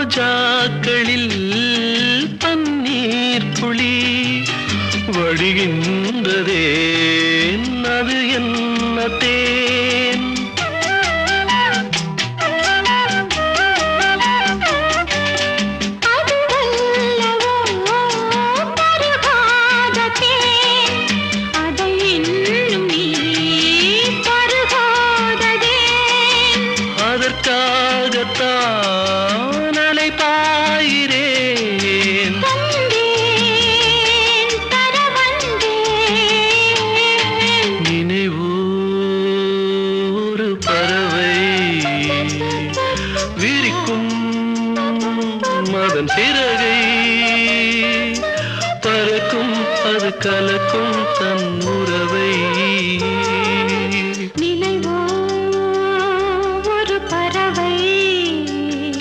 ரோஜாக்களில் பன்னீர் துளி வழிகின்றதே அது என்ன தேன் அதற்காகத்தான் அலைபாயிரேன் நினைவோ ஒரு பறவை விரிக்கும் அதன் சிறகை பறக்கும் அது கலக்கும் தன் உறவை